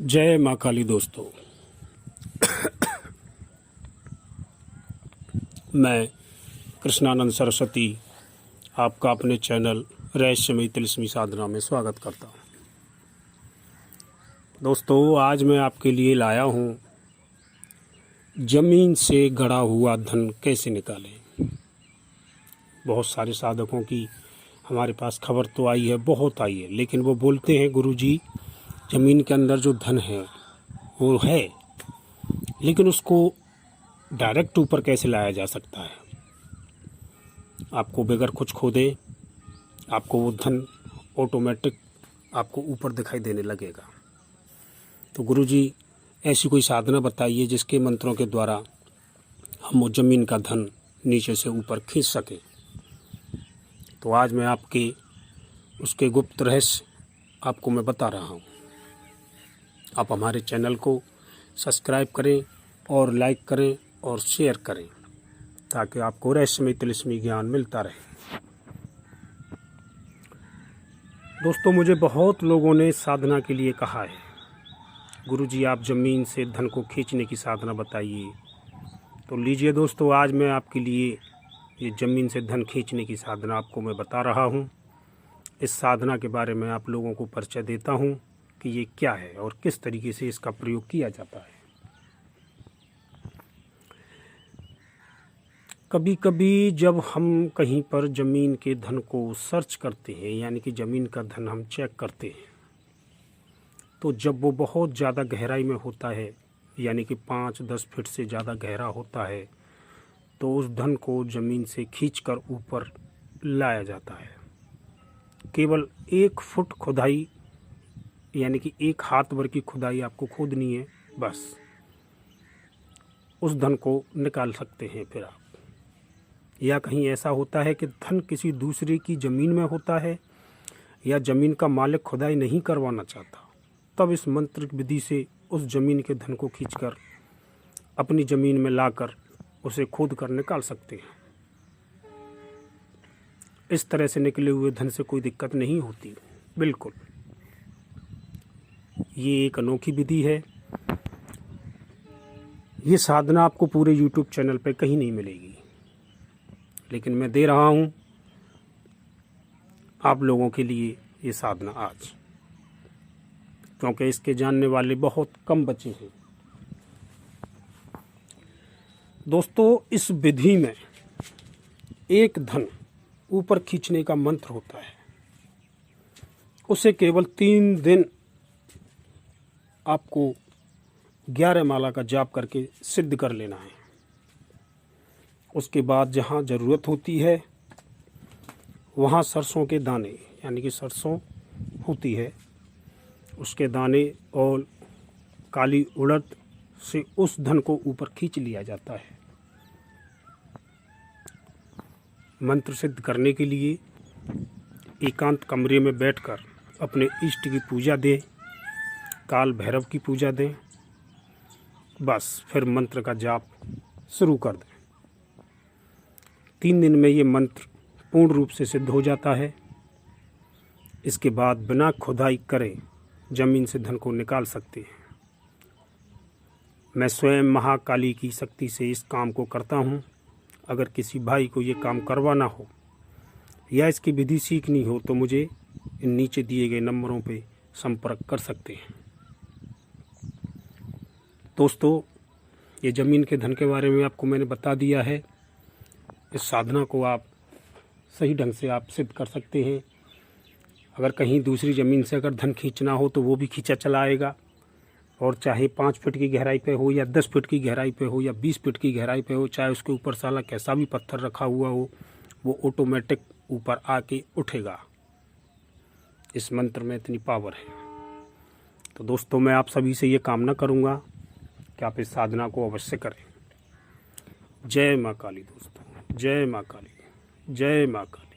जय माँ काली दोस्तों। मैं कृष्णानंद सरस्वती आपका अपने चैनल रहस्यमयी तिलिस्मी साधना में स्वागत करता हूँ। दोस्तों, आज मैं आपके लिए लाया हूँ जमीन से गड़ा हुआ धन कैसे निकालें। बहुत सारे साधकों की हमारे पास खबर तो आई है, बहुत आई है, लेकिन वो बोलते हैं गुरुजी ज़मीन के अंदर जो धन है वो है, लेकिन उसको डायरेक्ट ऊपर कैसे लाया जा सकता है। आपको बगैर कुछ खोदे आपको वो धन ऑटोमेटिक आपको ऊपर दिखाई देने लगेगा। तो गुरुजी ऐसी कोई साधना बताइए जिसके मंत्रों के द्वारा हम वो ज़मीन का धन नीचे से ऊपर खींच सकें। तो आज मैं आपके उसके गुप्त रहस्य आपको मैं बता रहा हूँ। आप हमारे चैनल को सब्सक्राइब करें और लाइक करें और शेयर करें ताकि आपको रहस्यमय तिलिस्मी ज्ञान मिलता रहे। दोस्तों, मुझे बहुत लोगों ने साधना के लिए कहा है, गुरुजी आप ज़मीन से धन को खींचने की साधना बताइए। तो लीजिए दोस्तों, आज मैं आपके लिए ये ज़मीन से धन खींचने की साधना आपको मैं बता रहा हूँ। इस साधना के बारे में आप लोगों को परिचय देता हूँ कि ये क्या है और किस तरीके से इसका प्रयोग किया जाता है। कभी कभी जब हम कहीं पर ज़मीन के धन को सर्च करते हैं, यानी कि ज़मीन का धन हम चेक करते हैं, तो जब वो बहुत ज़्यादा गहराई में होता है, यानी कि 5-10 फीट से ज़्यादा गहरा होता है, तो उस धन को ज़मीन से खींचकर ऊपर लाया जाता है। केवल 1 फुट खुदाई, यानी कि 1 हाथ भर की खुदाई आपको खोदनी है, बस उस धन को निकाल सकते हैं फिर आप। या कहीं ऐसा होता है कि धन किसी दूसरे की ज़मीन में होता है या ज़मीन का मालिक खुदाई नहीं करवाना चाहता, तब इस मंत्र विधि से उस ज़मीन के धन को खींचकर अपनी ज़मीन में लाकर उसे खोद कर निकाल सकते हैं। इस तरह से निकले हुए धन से कोई दिक्कत नहीं होती, बिल्कुल। ये एक अनोखी विधि है। ये साधना आपको पूरे YouTube चैनल पे कहीं नहीं मिलेगी, लेकिन मैं दे रहा हूँ आप लोगों के लिए ये साधना आज, क्योंकि इसके जानने वाले बहुत कम बचे हैं। दोस्तों, इस विधि में एक धन ऊपर खींचने का मंत्र होता है। उसे केवल 3 दिन आपको 11 माला का जाप करके सिद्ध कर लेना है। उसके बाद जहाँ ज़रूरत होती है वहाँ सरसों के दाने, यानी कि सरसों होती है उसके दाने और काली उड़द से उस धन को ऊपर खींच लिया जाता है। मंत्र सिद्ध करने के लिए एकांत कमरे में बैठकर अपने इष्ट की पूजा दें, काल भैरव की पूजा दें, बस फिर मंत्र का जाप शुरू कर दें। 3 दिन में ये मंत्र पूर्ण रूप से सिद्ध हो जाता है। इसके बाद बिना खुदाई करे ज़मीन से धन को निकाल सकते हैं। मैं स्वयं महाकाली की शक्ति से इस काम को करता हूँ। अगर किसी भाई को ये काम करवाना हो या इसकी विधि सीखनी हो तो मुझे इन नीचे दिए गए नंबरों पे संपर्क कर सकते हैं। दोस्तों, ये ज़मीन के धन के बारे में आपको मैंने बता दिया है। इस साधना को आप सही ढंग से आप सिद्ध कर सकते हैं। अगर कहीं दूसरी ज़मीन से अगर धन खींचना हो तो वो भी खींचा चला आएगा, और चाहे 5 फीट की गहराई पे हो या 10 फीट की गहराई पे हो या 20 फीट की गहराई पे हो, चाहे उसके ऊपर साला कैसा भी पत्थर रखा हुआ हो, वो ऑटोमेटिक ऊपर आके उठेगा। इस मंत्र में इतनी पावर है। तो दोस्तों, मैं आप सभी से ये कामना करूँगा कि आप इस साधना को अवश्य करें। जय माँ काली दोस्तों, जय माँ काली, जय माँ काली।